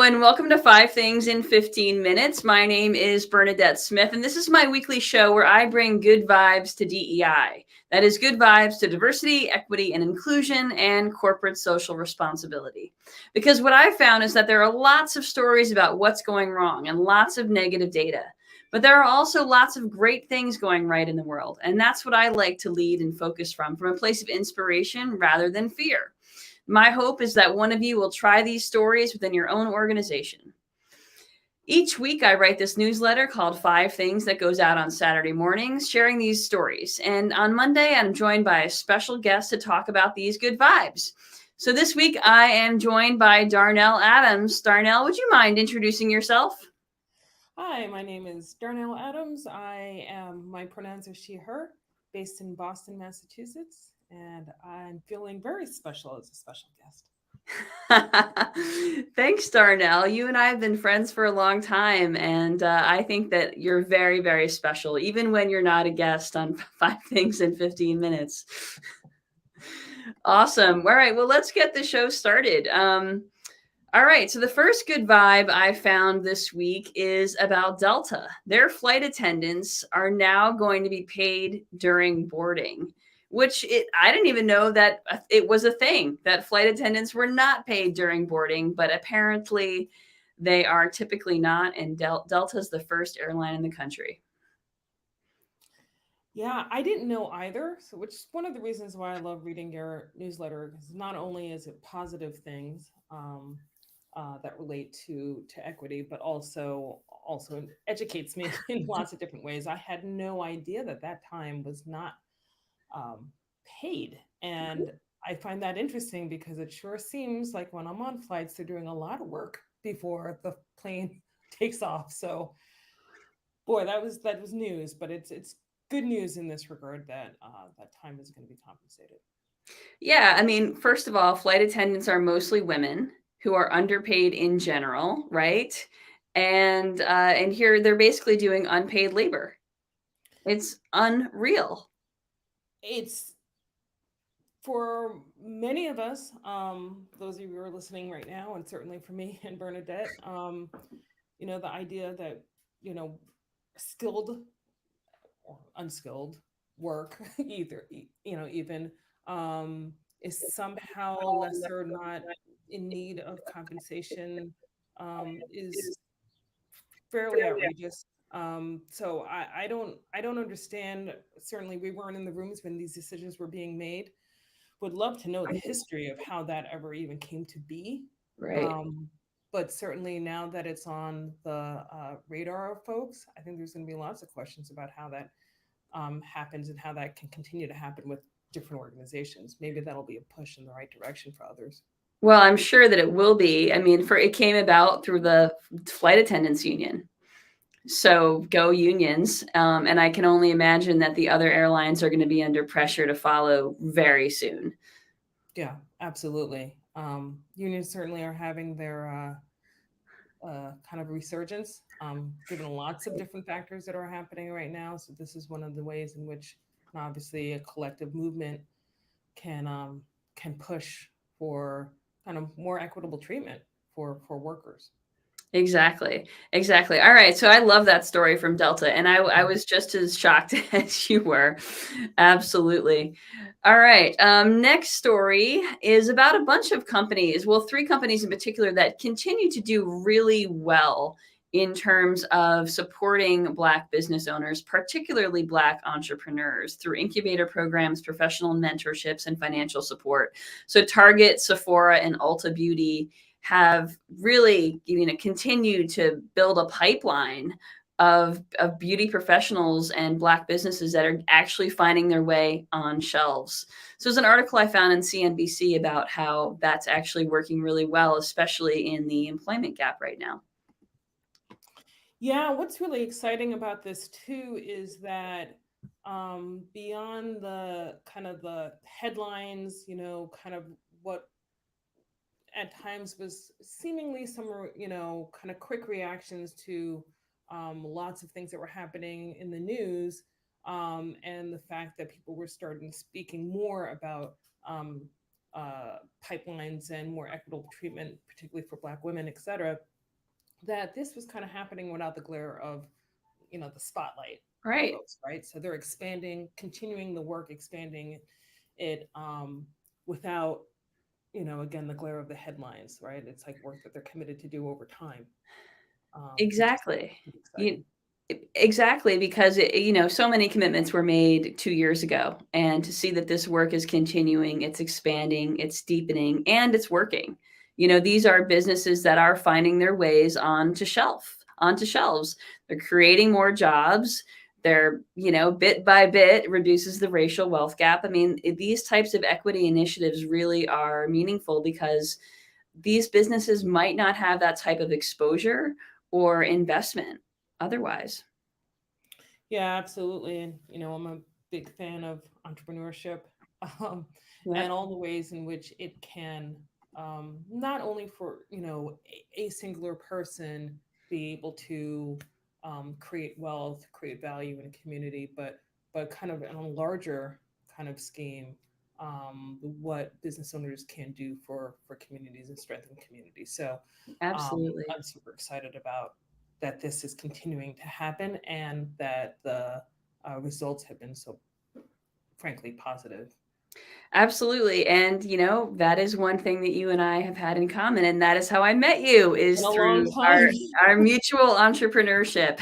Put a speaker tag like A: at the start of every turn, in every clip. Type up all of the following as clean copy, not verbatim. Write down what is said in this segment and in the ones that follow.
A: and welcome to 5 Things in 15 Minutes. My name is Bernadette Smith, and this is my weekly show where I bring good vibes to DEI. That is good vibes to diversity, equity, and inclusion, and corporate social responsibility. Because what I've found is that there are lots of stories about what's going wrong and lots of negative data. But there are also lots of great things going right in the world, and that's what I like to lead and focus from a place of inspiration rather than fear. My hope is that one of you will try these stories within your own organization. Each week, I write this newsletter called 5 Things that goes out on Saturday mornings, sharing these stories. And on Monday, I'm joined by a special guest to talk about these good vibes. So this week, I am joined by Darnell Adams. Darnell, would you mind introducing yourself?
B: Hi, my name is Darnell Adams. My pronouns are she, her, based in Boston, Massachusetts, and I'm feeling very special as a special guest.
A: Thanks, Darnell. You and I have been friends for a long time, and I think that you're very, very special, even when you're not a guest on 5 Things in 15 Minutes. Awesome. All right, well, let's get the show started. All right, so the first good vibe I found this week is about Delta. Their flight attendants are now going to be paid during boarding, I didn't even know that it was a thing that flight attendants were not paid during boarding, but apparently they are typically not, and Delta is the first airline in the country.
B: Yeah, I didn't know either, so which is one of the reasons why I love reading your newsletter, because not only is it positive things that relate to equity, but also it educates me in lots of different ways. I had no idea that that time was not um, paid. And I find that interesting because it sure seems like when I'm on flights, they're doing a lot of work before the plane takes off. So, boy, that was news, but it's good news in this regard that that time is going to be compensated.
A: Yeah, I mean, first of all, flight attendants are mostly women who are underpaid in general, right? And here they're basically doing unpaid labor. It's unreal.
B: It's for many of us, those of you who are listening right now, and certainly for me and Bernadette, the idea that you know skilled or unskilled work even is somehow lesser, not in need of compensation, is fairly outrageous. So I don't understand. Certainly we weren't in the rooms when these decisions were being made. Would love to know the history of how that ever even came to be.
A: Right.
B: um, but certainly now that it's on the radar of folks, I think there's going to be lots of questions about how that happens and how that can continue to happen with different organizations. Maybe that'll be a push in the right direction for others.
A: Well, I'm sure that it will be. I mean, for it came about through the flight attendants union. So go unions. And I can only imagine that the other airlines are going to be under pressure to follow very soon.
B: Yeah, absolutely. Unions certainly are having their kind of resurgence, given lots of different factors that are happening right now. So this is one of the ways in which, obviously, a collective movement can can push for kind of more equitable treatment for workers.
A: Exactly. Exactly. All right. So I love that story from Delta, and I was just as shocked as you were. Absolutely. All right. Next story is about a bunch of companies. Well, 3 companies in particular that continue to do really well in terms of supporting Black business owners, particularly Black entrepreneurs, through incubator programs, professional mentorships, and financial support. So Target, Sephora, and Ulta Beauty have really continued to build a pipeline of beauty professionals and Black businesses that are actually finding their way on shelves. So there's an article I found in CNBC about how that's actually working really well, especially in the employment gap right now.
B: Yeah, what's really exciting about this too is that beyond the kind of the headlines, kind of what at times was seemingly some, kind of quick reactions to lots of things that were happening in the news, and the fact that people were starting speaking more about um, pipelines and more equitable treatment, particularly for Black women, et cetera, that this was kind of happening without the glare of, the spotlight
A: Right.
B: folks, right? So they're expanding, continuing the work, expanding it without, again, the glare of the headlines, right? It's like work that they're committed to do over time, which is
A: Exactly. You,
B: exciting.
A: exactly, because so many commitments were made 2 years ago, and to see that this work is continuing, it's expanding, it's deepening, and it's working. These are businesses that are finding their ways onto shelves. They're creating more jobs. They're, bit by bit reduces the racial wealth gap. I mean, these types of equity initiatives really are meaningful because these businesses might not have that type of exposure or investment otherwise.
B: Yeah, absolutely. And, I'm a big fan of entrepreneurship, um, and
A: Yep.
B: all the ways in which it can, not only for, a singular person be able to create wealth, create value in a community, but kind of in a larger kind of scheme, what business owners can do for communities and strengthen communities. So
A: Absolutely.
B: I'm super excited about that this is continuing to happen and that the results have been so frankly positive.
A: Absolutely. And, that is one thing that you and I have had in common. And that is how I met you,
B: In
A: is
B: a long
A: through
B: time.
A: our mutual entrepreneurship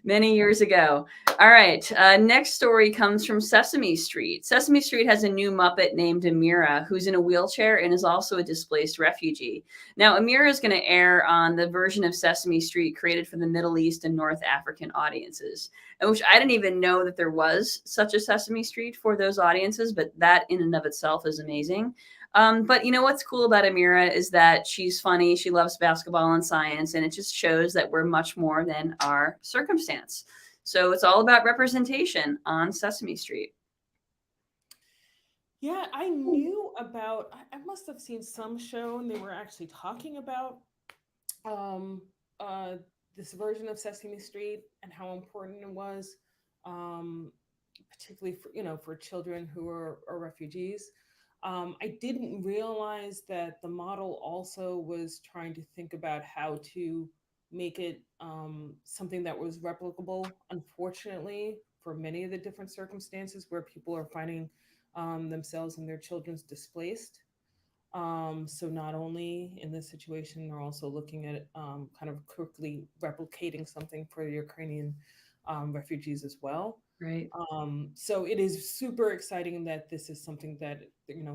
A: many years ago. All right. Next story comes from Sesame Street. Sesame Street has a new Muppet named Amira, who's in a wheelchair and is also a displaced refugee. Now, Amira is going to air on the version of Sesame Street created for the Middle East and North African audiences, and which I didn't even know that there was such a Sesame Street for those audiences, but that in and of itself is amazing. But what's cool about Amira is that she's funny, she loves basketball and science, and it just shows that we're much more than our circumstance. So it's all about representation on Sesame Street.
B: Yeah, I knew about, I must have seen some show and they were actually talking about um, uh, this version of Sesame Street and how important it was, um, particularly for, for children who are refugees. I didn't realize that the model also was trying to think about how to make it something that was replicable. Unfortunately, for many of the different circumstances where people are finding themselves and their children's displaced. So not only in this situation, they're also looking at kind of quickly replicating something for the Ukrainian refugees as well.
A: Right.
B: So it is super exciting that this is something that,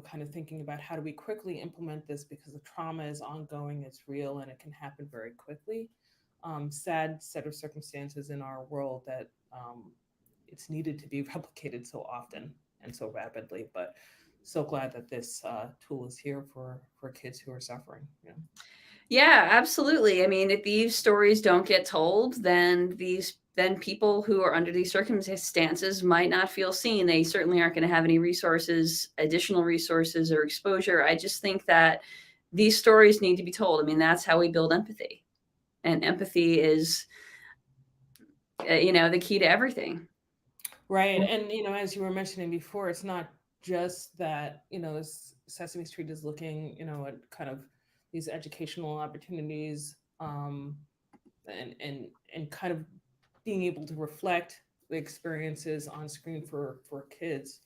B: kind of thinking about how do we quickly implement this because the trauma is ongoing, it's real, and it can happen very quickly. Sad set of circumstances in our world that it's needed to be replicated so often and so rapidly. But so glad that this tool is here for kids who are suffering.
A: Yeah, absolutely. I mean, if these stories don't get told, then people who are under these circumstances might not feel seen. They certainly aren't going to have any resources, additional resources or exposure. I just think that these stories need to be told. I mean, that's how we build empathy. And empathy is the key to everything.
B: Right. And, as you were mentioning before, it's not just that, Sesame Street is looking, at kind of these educational opportunities, and kind of being able to reflect the experiences on screen for kids,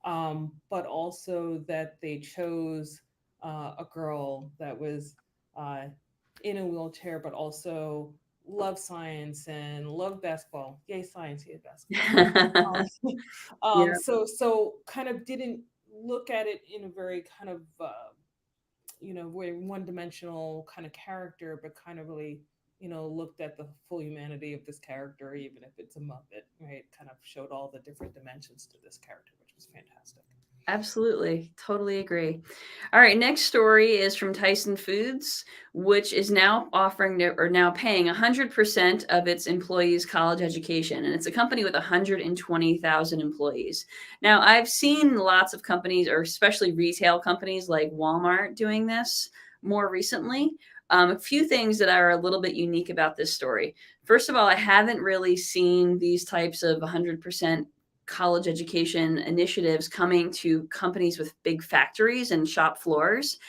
B: but also that they chose a girl that was uh, in a wheelchair, but also love science and love basketball. Yay, science! Yay, basketball. Um,
A: Yeah.
B: so kind of didn't look at it in a very kind of very one dimensional kind of character, but kind of really looked at the full humanity of this character, even if it's a Muppet, right? Kind of showed all the different dimensions to this character, which was fantastic.
A: Absolutely. Totally agree. All right. Next story is from Tyson Foods, which is now now paying 100% of its employees' college education. And it's a company with 120,000 employees. Now, I've seen lots of companies, or especially retail companies like Walmart, doing this more recently. A few things that are a little bit unique about this story. First of all, I haven't really seen these types of 100% college education initiatives coming to companies with big factories and shop floors.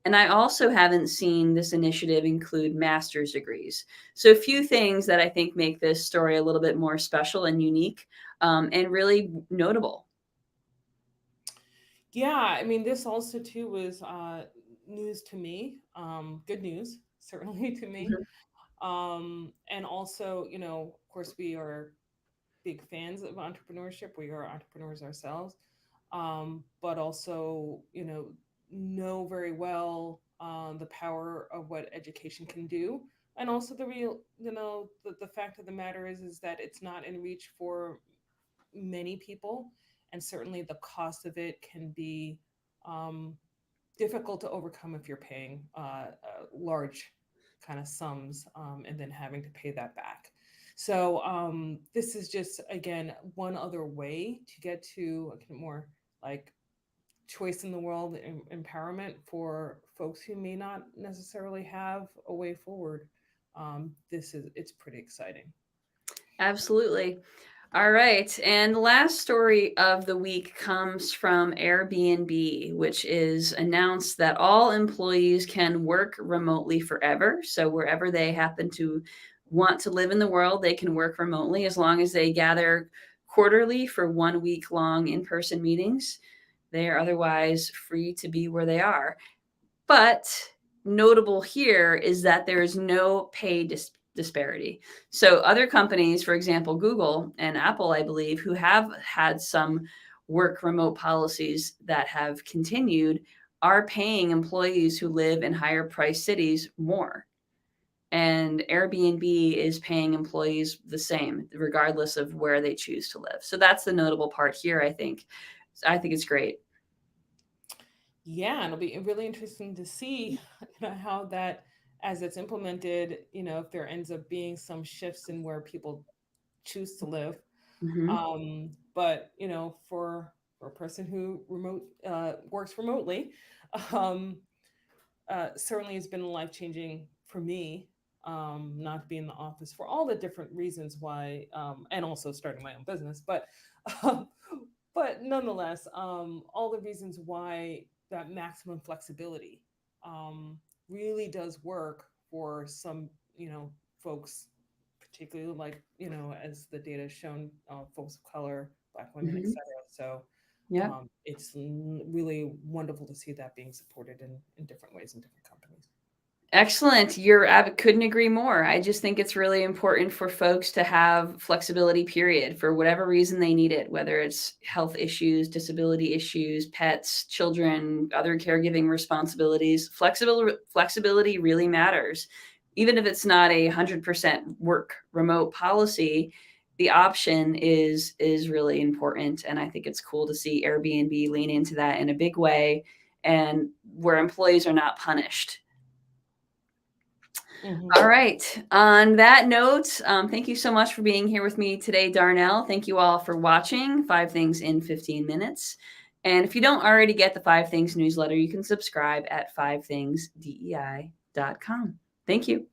A: And I also haven't seen this initiative include master's degrees. So a few things that I think make this story a little bit more special and unique, and really notable.
B: Yeah, I mean, this also too was news to me. Good news, certainly to me.
A: Mhm.
B: And also, of course, we are big fans of entrepreneurship. We are entrepreneurs ourselves, but also, know very well the power of what education can do, and also the real, the fact of the matter is that it's not in reach for many people, and certainly the cost of it can be um, difficult to overcome if you're paying large kind of sums, and then having to pay that back. So this is just again one other way to get to a more like choice in the world, empowerment for folks who may not necessarily have a way forward. It's pretty exciting.
A: Absolutely. All right. And the last story of the week comes from Airbnb, which is announced that all employees can work remotely forever. So wherever they happen to want to live in the world, they can work remotely as long as they gather quarterly for 1 week long in person meetings. They are otherwise free to be where they are. But notable here is that there is no pay disparity. So other companies, for example, Google and Apple, I believe, who have had some work remote policies that have continued, are paying employees who live in higher price cities more. And Airbnb is paying employees the same, regardless of where they choose to live. So that's the notable part here, I think. I think it's great.
B: Yeah, and it'll be really interesting to see how that, as it's implemented, if there ends up being some shifts in where people choose to live.
A: Hmm.
B: But for a person who works remotely, um, certainly it's been life changing for me, not to be in the office for all the different reasons why, and also starting my own business. Um, but nonetheless, all the reasons why that maximum flexibility really does work for some, folks, particularly like, as the data has shown, folks of color, Black women,
A: Hmm.
B: etc. So
A: Yeah.
B: it's really wonderful to see that being supported in different ways in different companies.
A: Excellent. Couldn't agree more. I just think it's really important for folks to have flexibility, period, for whatever reason they need it, whether it's health issues, disability issues, pets, children, other caregiving responsibilities. Flexibility really matters. Even if it's not 100% work remote policy, the option is really important. And I think it's cool to see Airbnb lean into that in a big way, and where employees are not punished.
B: Hmm.
A: All right. On that note, thank you so much for being here with me today, Darnell. Thank you all for watching 5 Things in 15 Minutes. And if you don't already get the 5 Things newsletter, you can subscribe at 5thingsdei.com. Thank you.